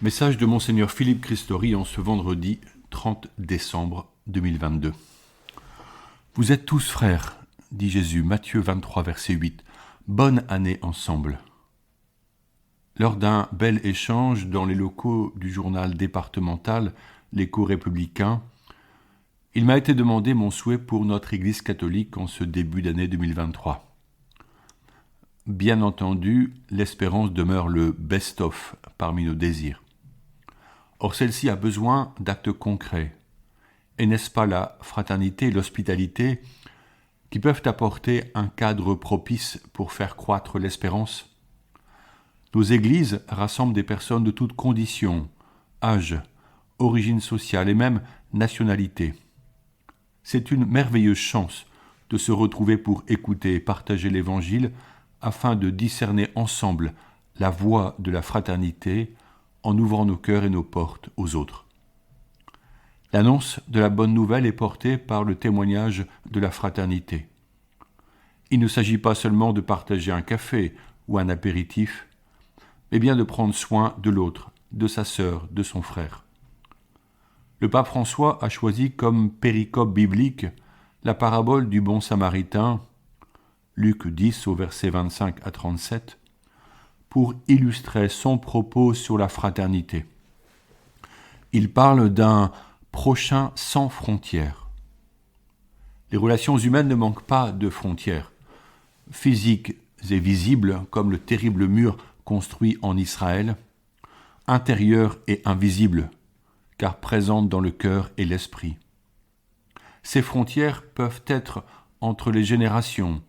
Message de Monseigneur Philippe Christori en ce vendredi 30 décembre 2022. Vous êtes tous frères, dit Jésus, Matthieu 23, verset 8. Bonne année ensemble. Lors d'un bel échange dans les locaux du journal départemental L'Écho républicain, il m'a été demandé mon souhait pour notre Église catholique en ce début d'année 2023. Bien entendu, l'espérance demeure le best-of parmi nos désirs. Or, celle-ci a besoin d'actes concrets. Et n'est-ce pas la fraternité et l'hospitalité qui peuvent apporter un cadre propice pour faire croître l'espérance ? Nos églises rassemblent des personnes de toutes conditions, âge, origine sociale et même nationalité. C'est une merveilleuse chance de se retrouver pour écouter et partager l'Évangile afin de discerner ensemble la voie de la fraternité en ouvrant nos cœurs et nos portes aux autres. L'annonce de la bonne nouvelle est portée par le témoignage de la fraternité. Il ne s'agit pas seulement de partager un café ou un apéritif, mais bien de prendre soin de l'autre, de sa sœur, de son frère. Le pape François a choisi comme péricope biblique la parabole du bon samaritain, Luc 10 au verset 25 à 37, pour illustrer son propos sur la fraternité. Il parle d'un prochain sans frontières. Les relations humaines ne manquent pas de frontières, physiques et visibles comme le terrible mur construit en Israël, intérieures et invisibles, car présentes dans le cœur et l'esprit. Ces frontières peuvent être entre les générations,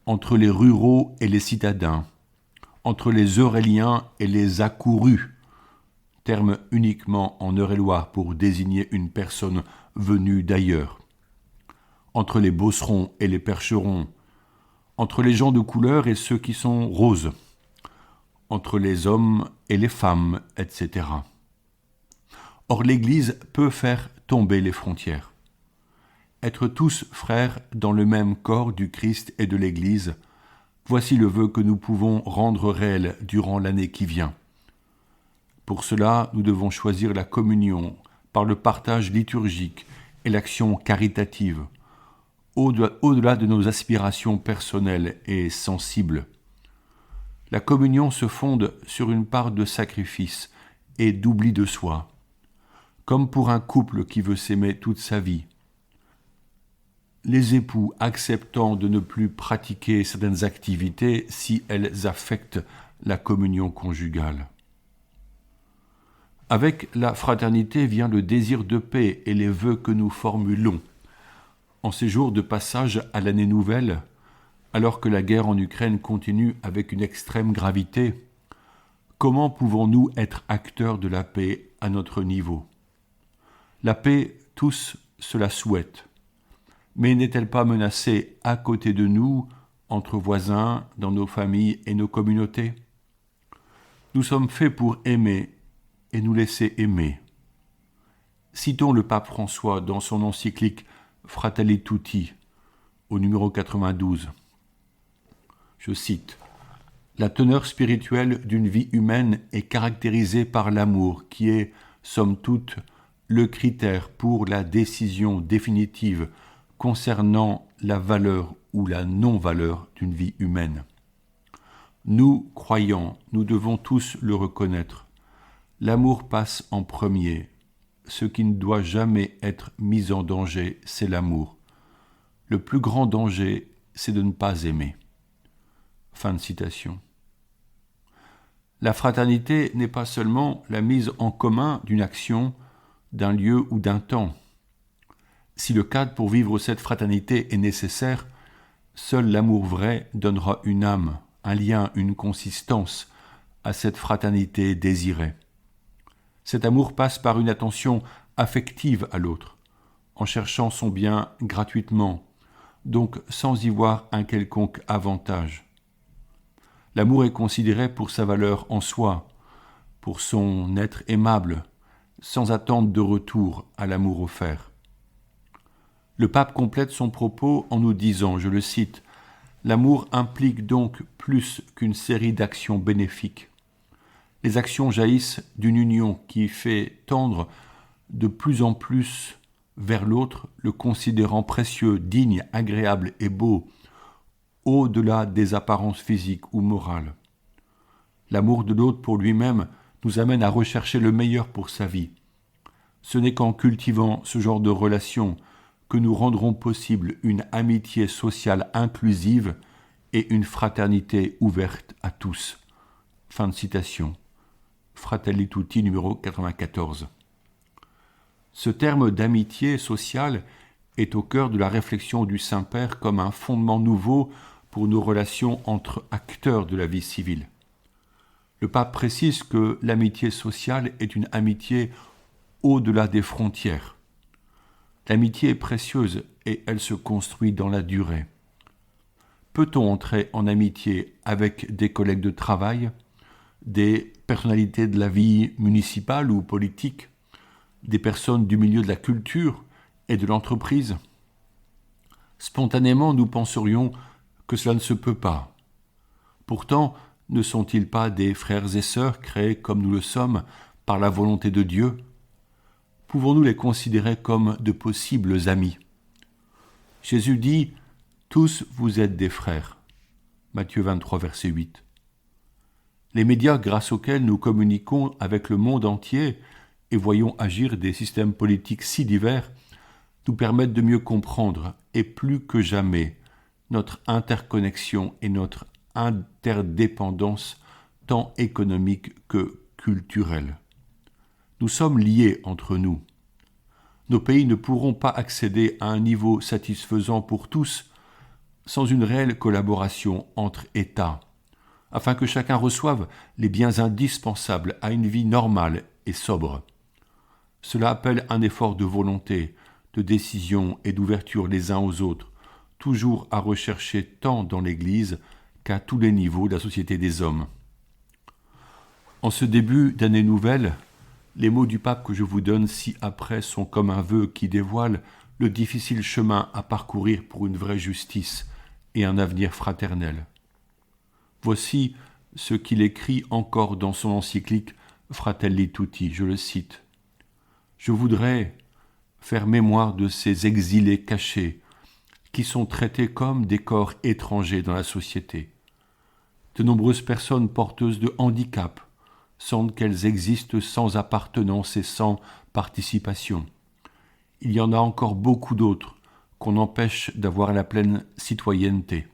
entre les ruraux et les citadins, entre les Euréliens et les accourus, terme uniquement en Eure-et-Loir pour désigner une personne venue d'ailleurs, entre les Beaucerons et les Percherons, entre les gens de couleur et ceux qui sont roses, entre les hommes et les femmes, etc. Or l'Église peut faire tomber les frontières. Être tous frères dans le même corps du Christ et de l'Église, voici le vœu que nous pouvons rendre réel durant l'année qui vient. Pour cela, nous devons choisir la communion par le partage liturgique et l'action caritative, au-delà de nos aspirations personnelles et sensibles. La communion se fonde sur une part de sacrifice et d'oubli de soi, comme pour un couple qui veut s'aimer toute sa vie. Les époux acceptant de ne plus pratiquer certaines activités si elles affectent la communion conjugale. Avec la fraternité vient le désir de paix et les vœux que nous formulons. En ces jours de passage à l'année nouvelle, alors que la guerre en Ukraine continue avec une extrême gravité, comment pouvons-nous être acteurs de la paix à notre niveau ? La paix, tous cela souhaitent. Mais n'est-elle pas menacée à côté de nous, entre voisins, dans nos familles et nos communautés ? Nous sommes faits pour aimer et nous laisser aimer. Citons le pape François dans son encyclique Fratelli Tutti, au numéro 92. Je cite : « La teneur spirituelle d'une vie humaine est caractérisée par l'amour qui est, somme toute, le critère pour la décision définitive concernant la valeur ou la non-valeur d'une vie humaine. Nous, croyants, nous devons tous le reconnaître. L'amour passe en premier. Ce qui ne doit jamais être mis en danger, c'est l'amour. Le plus grand danger, c'est de ne pas aimer. » Fin de citation. La fraternité n'est pas seulement la mise en commun d'une action, d'un lieu ou d'un temps. Si le cadre pour vivre cette fraternité est nécessaire, seul l'amour vrai donnera une âme, un lien, une consistance à cette fraternité désirée. Cet amour passe par une attention affective à l'autre, en cherchant son bien gratuitement, donc sans y voir un quelconque avantage. L'amour est considéré pour sa valeur en soi, pour son être aimable, sans attente de retour à l'amour offert. Le pape complète son propos en nous disant, je le cite, « L'amour implique donc plus qu'une série d'actions bénéfiques. Les actions jaillissent d'une union qui fait tendre de plus en plus vers l'autre, le considérant précieux, digne, agréable et beau, au-delà des apparences physiques ou morales. L'amour de l'autre pour lui-même nous amène à rechercher le meilleur pour sa vie. Ce n'est qu'en cultivant ce genre de relation que nous rendrons possible une amitié sociale inclusive et une fraternité ouverte à tous. Fin de citation. Fratelli Tutti, numéro 94. Ce terme d'amitié sociale est au cœur de la réflexion du Saint-Père comme un fondement nouveau pour nos relations entre acteurs de la vie civile. Le pape précise que l'amitié sociale est une amitié au-delà des frontières. L'amitié est précieuse et elle se construit dans la durée. Peut-on entrer en amitié avec des collègues de travail, des personnalités de la vie municipale ou politique, des personnes du milieu de la culture et de l'entreprise? Spontanément, nous penserions que cela ne se peut pas. Pourtant, ne sont-ils pas des frères et sœurs créés comme nous le sommes par la volonté de Dieu? Pouvons-nous les considérer comme de possibles amis? Jésus dit « Tous vous êtes des frères » Matthieu 23, verset 8. Les médias grâce auxquels nous communiquons avec le monde entier et voyons agir des systèmes politiques si divers nous permettent de mieux comprendre, et plus que jamais, notre interconnexion et notre interdépendance tant économique que culturelle. Nous sommes liés entre nous. Nos pays ne pourront pas accéder à un niveau satisfaisant pour tous sans une réelle collaboration entre États, afin que chacun reçoive les biens indispensables à une vie normale et sobre. Cela appelle un effort de volonté, de décision et d'ouverture les uns aux autres, toujours à rechercher tant dans l'Église qu'à tous les niveaux de la société des hommes. En ce début d'année nouvelle, les mots du pape que je vous donne ci-après sont comme un vœu qui dévoile le difficile chemin à parcourir pour une vraie justice et un avenir fraternel. Voici ce qu'il écrit encore dans son encyclique Fratelli Tutti, je le cite. « Je voudrais faire mémoire de ces exilés cachés qui sont traités comme des corps étrangers dans la société. De nombreuses personnes porteuses de handicap sentent qu'elles existent sans appartenance et sans participation. Il y en a encore beaucoup d'autres qu'on empêche d'avoir la pleine citoyenneté.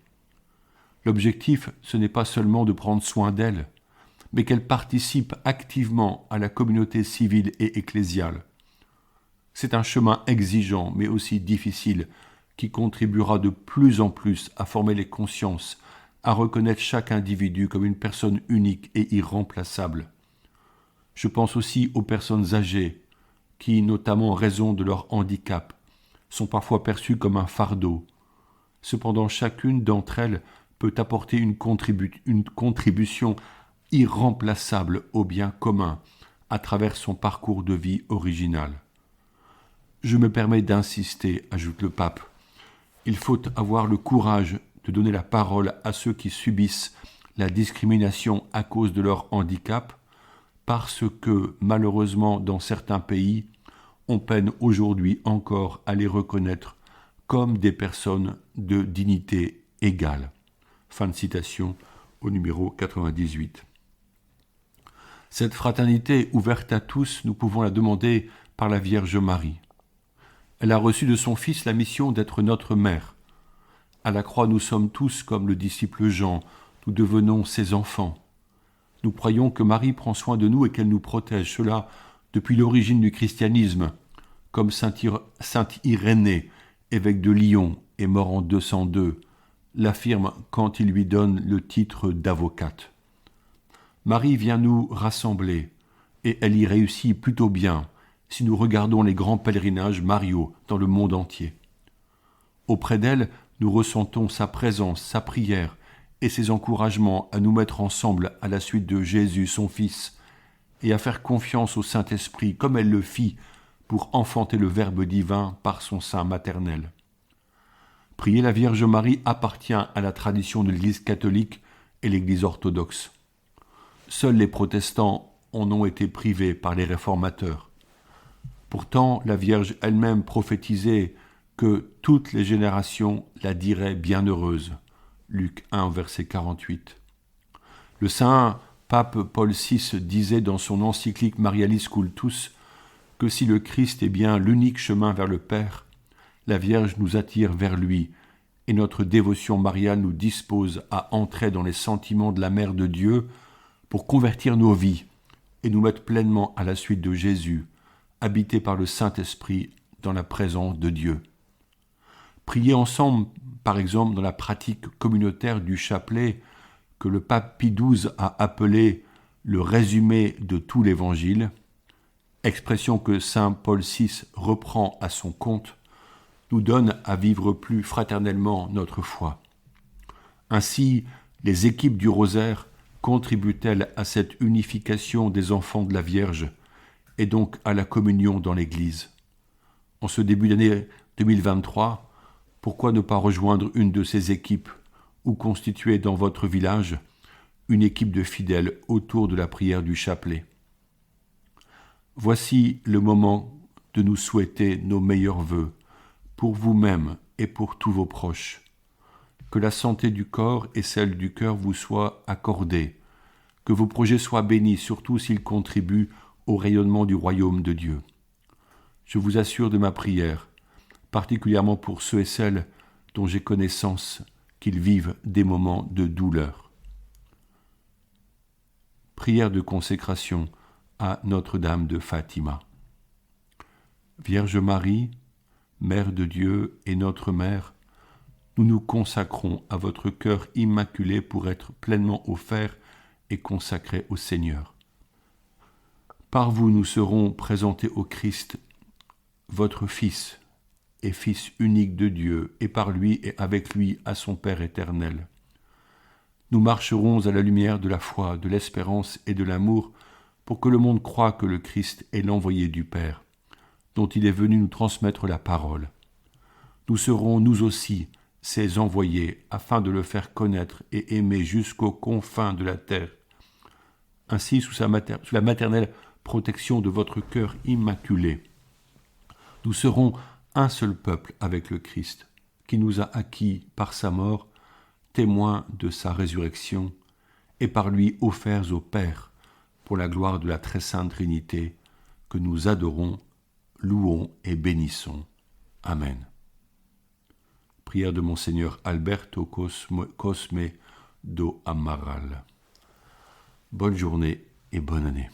L'objectif, ce n'est pas seulement de prendre soin d'elles, mais qu'elles participent activement à la communauté civile et ecclésiale. C'est un chemin exigeant, mais aussi difficile, qui contribuera de plus en plus à former les consciences, à reconnaître chaque individu comme une personne unique et irremplaçable. Je pense aussi aux personnes âgées, qui, notamment en raison de leur handicap, sont parfois perçues comme un fardeau. Cependant, chacune d'entre elles peut apporter une contribution irremplaçable au bien commun à travers son parcours de vie original. Je me permets d'insister, ajoute le pape. Il faut avoir le courage de donner la parole à ceux qui subissent la discrimination à cause de leur handicap, parce que, malheureusement, dans certains pays, on peine aujourd'hui encore à les reconnaître comme des personnes de dignité égale. Fin de citation au numéro 98. Cette fraternité ouverte à tous, nous pouvons la demander par la Vierge Marie. Elle a reçu de son Fils la mission d'être notre mère. À la croix, nous sommes tous comme le disciple Jean, nous devenons ses enfants. Nous croyons que Marie prend soin de nous et qu'elle nous protège, cela depuis l'origine du christianisme, comme saint Irénée, évêque de Lyon et mort en 202, l'affirme quand il lui donne le titre d'avocate. Marie vient nous rassembler, et elle y réussit plutôt bien, si nous regardons les grands pèlerinages mariaux dans le monde entier. Auprès d'elle, nous ressentons sa présence, sa prière et ses encouragements à nous mettre ensemble à la suite de Jésus, son Fils, et à faire confiance au Saint-Esprit comme elle le fit pour enfanter le Verbe divin par son sein maternel. Prier la Vierge Marie appartient à la tradition de l'Église catholique et l'Église orthodoxe. Seuls les protestants en ont été privés par les réformateurs. Pourtant, la Vierge elle-même prophétisait que toutes les générations la diraient bienheureuse. Luc 1, verset 48. Le saint pape Paul VI disait dans son encyclique Marialis Cultus que si le Christ est bien l'unique chemin vers le Père, la Vierge nous attire vers lui et notre dévotion mariale nous dispose à entrer dans les sentiments de la Mère de Dieu pour convertir nos vies et nous mettre pleinement à la suite de Jésus, habité par le Saint-Esprit dans la présence de Dieu. Prier ensemble, par exemple, dans la pratique communautaire du chapelet que le pape Pie XII a appelé le résumé de tout l'Évangile, expression que saint Paul VI reprend à son compte, nous donne à vivre plus fraternellement notre foi. Ainsi, les équipes du rosaire contribuent-elles à cette unification des enfants de la Vierge et donc à la communion dans l'Église. En ce début d'année 2023, pourquoi ne pas rejoindre une de ces équipes ou constituer dans votre village une équipe de fidèles autour de la prière du chapelet? Voici le moment de nous souhaiter nos meilleurs vœux pour vous-même et pour tous vos proches. Que la santé du corps et celle du cœur vous soient accordées, que vos projets soient bénis, surtout s'ils contribuent au rayonnement du royaume de Dieu. Je vous assure de ma prière, particulièrement pour ceux et celles dont j'ai connaissance qu'ils vivent des moments de douleur. Prière de consécration à Notre-Dame de Fatima. Vierge Marie, Mère de Dieu et notre Mère, nous nous consacrons à votre cœur immaculé pour être pleinement offerts et consacrés au Seigneur. Par vous, nous serons présentés au Christ, votre Fils et Fils unique de Dieu, et par lui et avec lui à son Père éternel. Nous marcherons à la lumière de la foi, de l'espérance et de l'amour pour que le monde croie que le Christ est l'envoyé du Père, dont il est venu nous transmettre la parole. Nous serons nous aussi ses envoyés afin de le faire connaître et aimer jusqu'aux confins de la terre. Ainsi, sous la maternelle protection de votre cœur immaculé, nous serons un seul peuple avec le Christ, qui nous a acquis par sa mort, témoins de sa résurrection, et par lui offerts au Père, pour la gloire de la très sainte Trinité, que nous adorons, louons et bénissons. Amen. Prière de Monseigneur Alberto Cosme do Amaral. Bonne journée et bonne année.